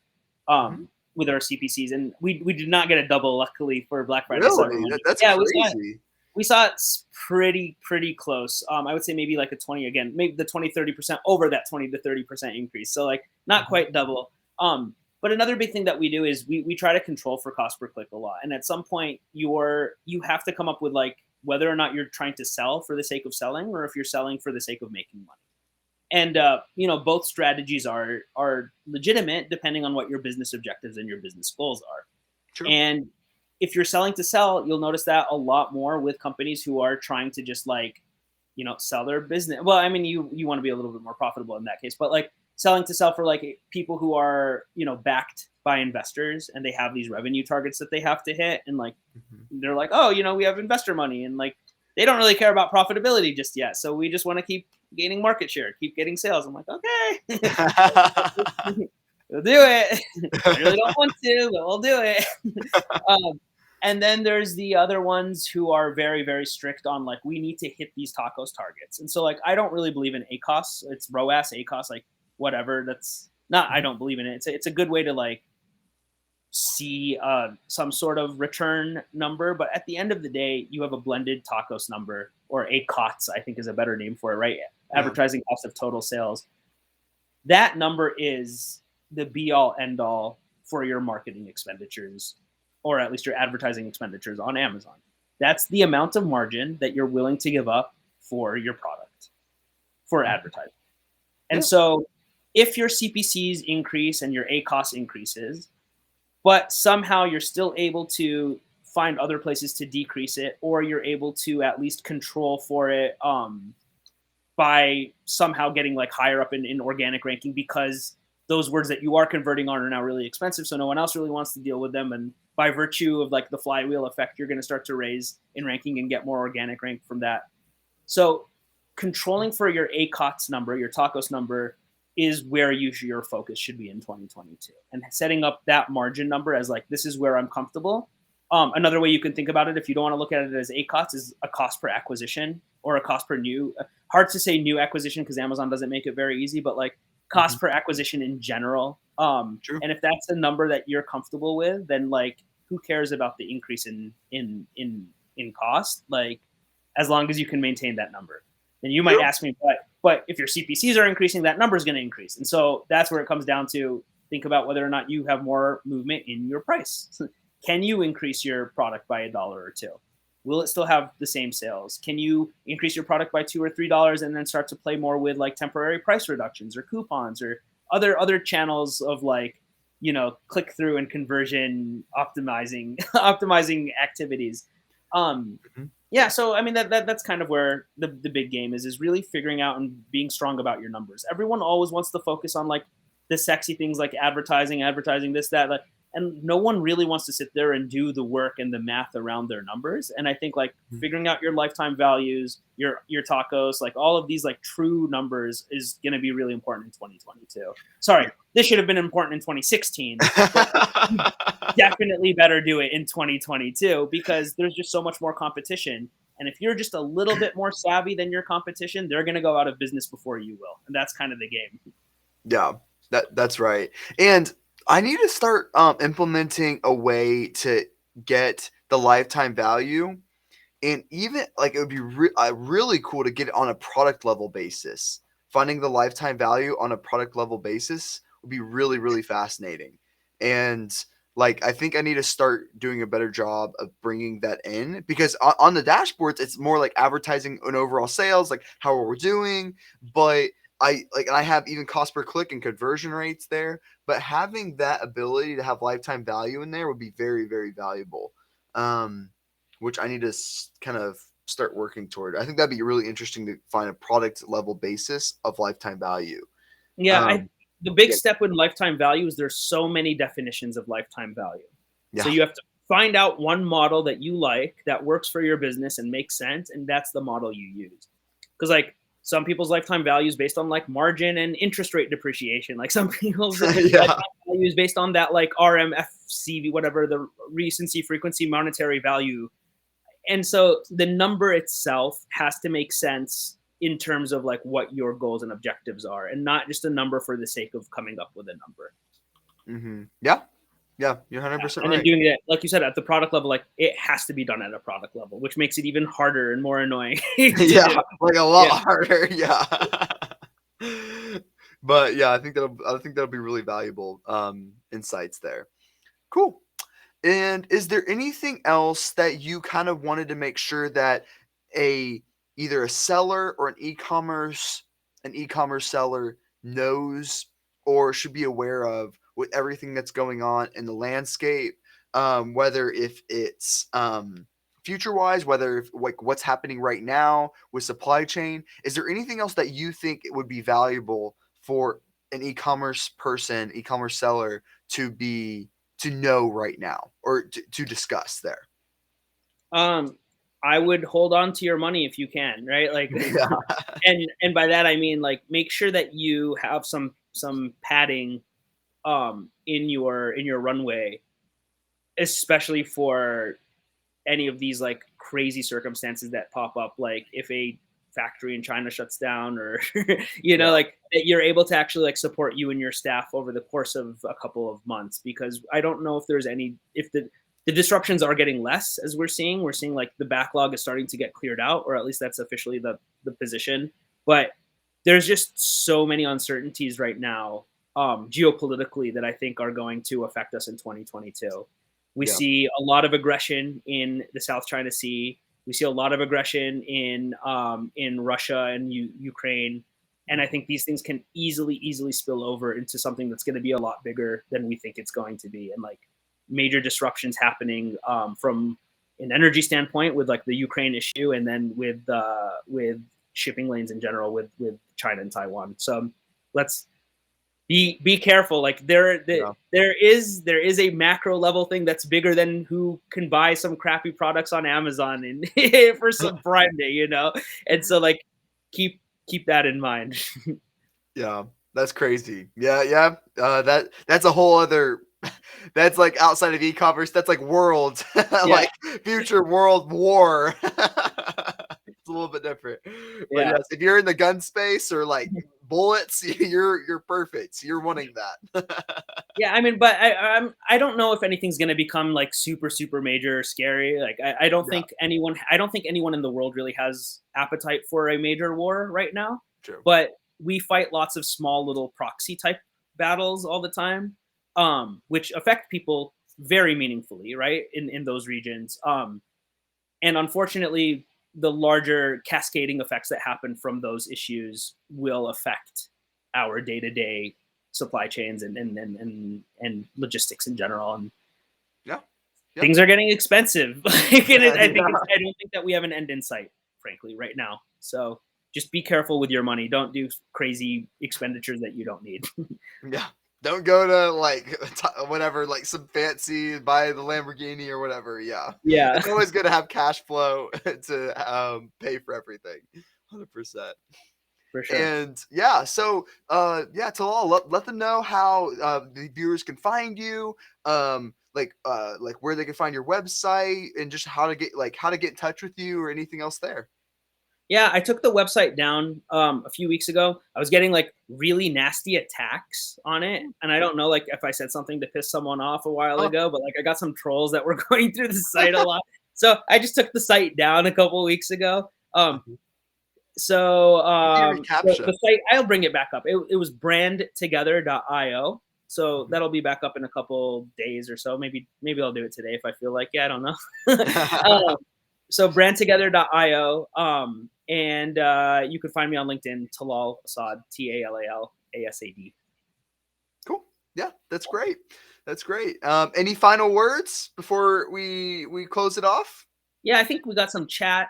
with our CPCs. And we did not get a double, luckily, for Black Friday. Really? That's Yeah, crazy. we saw it pretty close. I would say maybe like a 20, again, maybe the 20-30% over that 20 to 30% increase. So like, not quite double. But another big thing that we do is we try to control for cost per click a lot. And at some point you have to come up with like whether or not you're trying to sell for the sake of selling, or if you're selling for the sake of making money. And both strategies are legitimate depending on what your business objectives and your business goals are. True. And if you're selling to sell, you'll notice that a lot more with companies who are trying to just like, sell their business. Well, I mean, you want to be a little bit more profitable in that case, but like selling to sell for like people who are, backed by investors, and they have these revenue targets that they have to hit. And like, they're like, oh, we have investor money, and like, they don't really care about profitability just yet. So we just want to keep gaining market share, keep getting sales. I'm like, okay, we'll do it. I really don't want to, but we'll do it. And then there's the other ones who are very, very strict on like, we need to hit these tacos targets. And so like, I don't really believe in ACOS. It's ROAS, ACOS, like whatever. That's not, I don't believe in it. It's a good way to like see some sort of return number. But at the end of the day, you have a blended tacos number, or ACOTS, I think is a better name for it, right? Yeah. Advertising cost of total sales. That number is the be all end all for your marketing expenditures, or at least your advertising expenditures on Amazon. That's the amount of margin that you're willing to give up for your product, for advertising. And so if your CPCs increase and your ACOS increases, but somehow you're still able to find other places to decrease it, or you're able to at least control for it by somehow getting like higher up in organic ranking, because those words that you are converting on are now really expensive, so no one else really wants to deal with them. And by virtue of like the flywheel effect, you're going to start to raise in ranking and get more organic rank from that. So controlling for your ACOTS number, your tacos number, is where your focus should be in 2022. And setting up that margin number as like, this is where I'm comfortable. Another way you can think about it, if you don't want to look at it as ACOTS, is a cost per acquisition or a cost per new. Hard to say new acquisition because Amazon doesn't make it very easy, but like cost per acquisition in general. True. And if that's a number that you're comfortable with, then like who cares about the increase in cost? Like as long as you can maintain that number. Then you might ask me, but if your CPCs are increasing, that number is going to increase. And so that's where it comes down to think about whether or not you have more movement in your price. Can you increase your product by $1 or $2? Will it still have the same sales? Can you increase your product by $2 or $3 and then start to play more with like temporary price reductions or coupons or other channels of like, you know, click through and conversion optimizing activities? Yeah, so I mean that's kind of where the big game is really figuring out and being strong about your numbers. Everyone always wants to focus on like the sexy things like advertising this, that, like, and no one really wants to sit there and do the work and the math around their numbers. And I think like figuring out your lifetime values, your tacos, like all of these like true numbers is going to be really important in 2022. Sorry, this should have been important in 2016. Definitely better do it in 2022 because there's just so much more competition. And if you're just a little bit more savvy than your competition, they're going to go out of business before you will. And that's kind of the game. Yeah, that's right. And I need to start implementing a way to get the lifetime value. And even like it would be really cool to get it on a product level basis. Finding the lifetime value on a product level basis would be really, really fascinating. And like I think I need to start doing a better job of bringing that in because on the dashboards it's more like advertising and overall sales, like how we're doing. But I have even cost per click and conversion rates there. But having that ability to have lifetime value in there would be very, very valuable. Which I need to kind of start working toward. I think that'd be really interesting to find a product level basis of lifetime value. Yeah, the big step in lifetime value is there's so many definitions of lifetime value. Yeah. So you have to find out one model that you like that works for your business and makes sense, and that's the model you use. Because like some people's lifetime value is based on like margin and interest rate depreciation. Like some people's lifetime value is based on that like RMFCV, whatever the recency, frequency, monetary value. And so the number itself has to make sense in terms of like what your goals and objectives are, and not just a number for the sake of coming up with a number. Yeah, you're 100% right. And then doing it, like you said, at the product level, like it has to be done at a product level, which makes it even harder and more annoying. Like a lot harder. Yeah. But yeah, I think that'll be really valuable insights there. Cool. And is there anything else that you kind of wanted to make sure that either a seller or an e-commerce seller knows or should be aware of with everything that's going on in the landscape, whether if it's future-wise, whether if, like what's happening right now with supply chain? Is there anything else that you think it would be valuable for an e-commerce person, e-commerce seller to know right now or to discuss there? I would hold on to your money if you can, right? Like, and by that I mean like make sure that you have some padding in your runway, especially for any of these like crazy circumstances that pop up, like if a factory in China shuts down or like that you're able to actually like support you and your staff over the course of a couple of months. Because I don't know if there's if the disruptions are getting less as we're seeing like the backlog is starting to get cleared out, or at least that's officially the position. But there's just so many uncertainties right now geopolitically that I think are going to affect us in 2022. We see a lot of aggression in the South China Sea. We see a lot of aggression in Russia and Ukraine. And I think these things can easily spill over into something that's going to be a lot bigger than we think it's going to be. And like major disruptions happening from an energy standpoint with like the Ukraine issue, and then with shipping lanes in general with China and Taiwan. So let's be careful. Like Yeah. there is a macro level thing that's bigger than who can buy some crappy products on Amazon and for some Prime Day, you know. And so like keep that in mind. Yeah, that's crazy. Yeah, yeah. That's a whole other. That's like outside of e-commerce. That's like world, Yeah, like future world war. It's a little bit different, but yeah. yes, if you're in the gun space or like bullets, you're perfect. You're wanting that. Yeah, I mean, but I don't know if anything's gonna become like super major or scary. Like Yeah, I don't think anyone in the world really has appetite for a major war right now. true. But we fight lots of small little proxy type battles all the time, which affect people very meaningfully, right? In those regions. And unfortunately, the larger cascading effects that happen from those issues will affect our day to day supply chains and logistics in general. And Yeah, yeah, things are getting expensive. Like, and yeah, I don't think that we have an end in sight, frankly, right now. So just be careful with your money. Don't do crazy expenditures that you don't need. yeah. Don't go to like whatever, like some fancy buy the Lamborghini or whatever. Yeah, Yeah, it's always good to have cash flow to pay for everything. 100%. for sure. And yeah, so yeah, Talal, let them know how the viewers can find you, like where they can find your website and just how to get in touch with you or anything else there. Yeah, I took the website down a few weeks ago. I was getting like really nasty attacks on it, and I don't know like if I said something to piss someone off a while Oh, ago, but like I got some trolls that were going through the site a lot. So I just took the site down a couple of weeks ago. So maybe the recaptcha. site I'll bring it back up. It was brandtogether.io. So that'll be back up in a couple days or so. Maybe I'll do it today if I feel like it. I don't know. um, so brandtogether.io. And you can find me on LinkedIn, Talal Asad, TALALASAD. Cool. Yeah, that's great. That's great. Any final words before we close it off? Yeah, I think we got some chat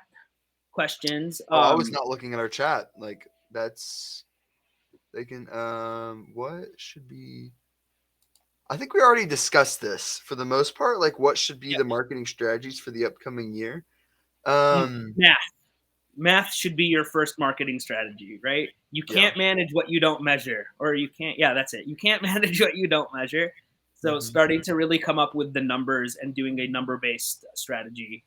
questions. Oh, I was not looking at our chat. Like that's they can what should be I think we already discussed this for the most part, like what should be Yeah, the marketing strategies for the upcoming year. math. Math should be your first marketing strategy, right? You Yeah. can't manage what you don't measure, or you can't, yeah, that's it. You can't manage what you don't measure. So Mhm. starting to really come up with the numbers and doing a number based strategy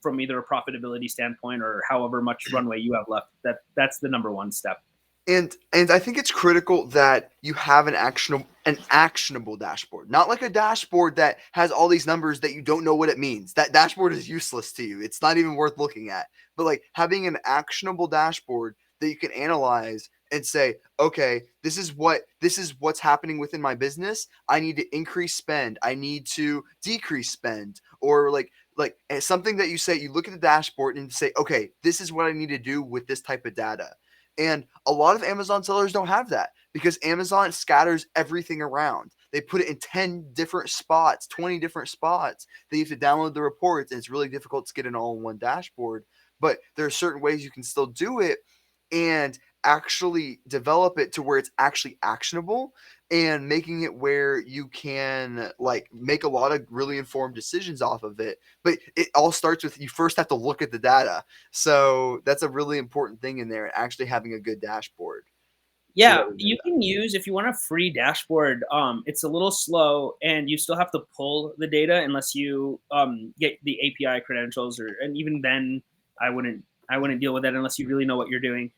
from either a profitability standpoint or however much runway you have left, that's the number one step. And I think it's critical that you have an actionable dashboard, not like a dashboard that has all these numbers that you don't know what it means. That dashboard is useless to you. It's not even worth looking at. But like having an actionable dashboard that you can analyze and say, okay, this is what's happening within my business. I need to increase spend. I need to decrease spend, or like something that you say. You look at the dashboard and say, okay, this is what I need to do with this type of data. And a lot of Amazon sellers don't have that because Amazon scatters everything around. They put it in 10 different spots, 20 different spots. They have to download the reports, and it's really difficult to get it all in one dashboard. But there are certain ways you can still do it and actually develop it to where it's actually actionable and making it where you can like make a lot of really informed decisions off of it. But it all starts with you first have to look at the data. So that's a really important thing in there, actually having a good dashboard so Yeah, that we know you can use if you want a free dashboard. It's a little slow, and you still have to pull the data unless you get the API credentials, or and even then, I wouldn't deal with that unless you really know what you're doing.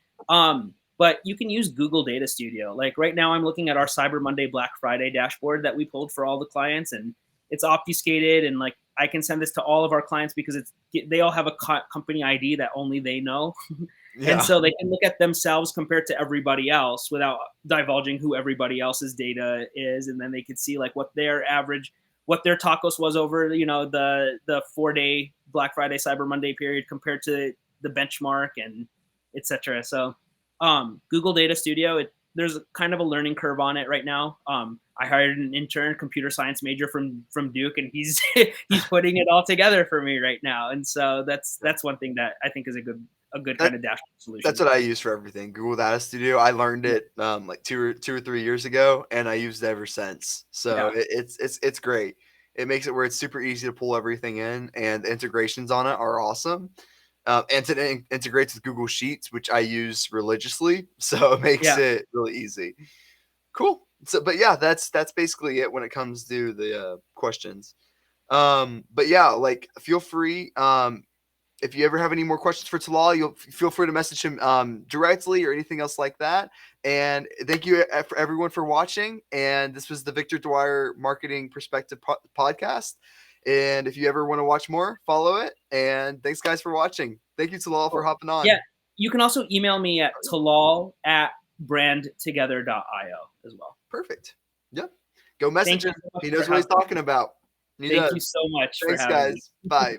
But you can use Google Data Studio. Like right now, I'm looking at our Cyber Monday, Black Friday dashboard that we pulled for all the clients, and it's obfuscated, and like I can send this to all of our clients because they all have a company ID that only they know. that. And Yeah. so they can look at themselves compared to everybody else without divulging who everybody else's data is, and then they could see like what their average, what their tacos was over, you know, the 4-day Black Friday Cyber Monday period compared to the benchmark and etc. So Google Data Studio, there's kind of a learning curve on it right now. I hired an intern, computer science major from Duke, and he's he's putting it all together for me right now. And so that's one thing that I think is a a good That kind of dashboard solution. that's what I use for everything. Google Data Studio. I learned Yeah. it like two or 3 years ago, and I used it ever since. So Yeah. it's great. It makes it where it's super easy to pull everything in, and the integrations on it are awesome. And it integrates with Google Sheets, which I use religiously, so it makes Yeah. it really easy. Cool. So, but yeah, that's basically it when it comes to the questions. But yeah, like feel free. If you ever have any more questions for Talal, you'll feel free to message him directly or anything else like that. And thank you for everyone for watching. And this was the Victor Dwyer Marketing Perspective podcast. And if you ever want to watch more, follow it. And thanks, guys, for watching. Thank you, Talal, for Cool. hopping on. Yeah. You can also email me at talal@brandtogether.io as well. Perfect. Yep. Go message Thank you him. so much He for knows what he's having me. talking about. He Thank you does. so much for Thanks, having me. guys. Bye.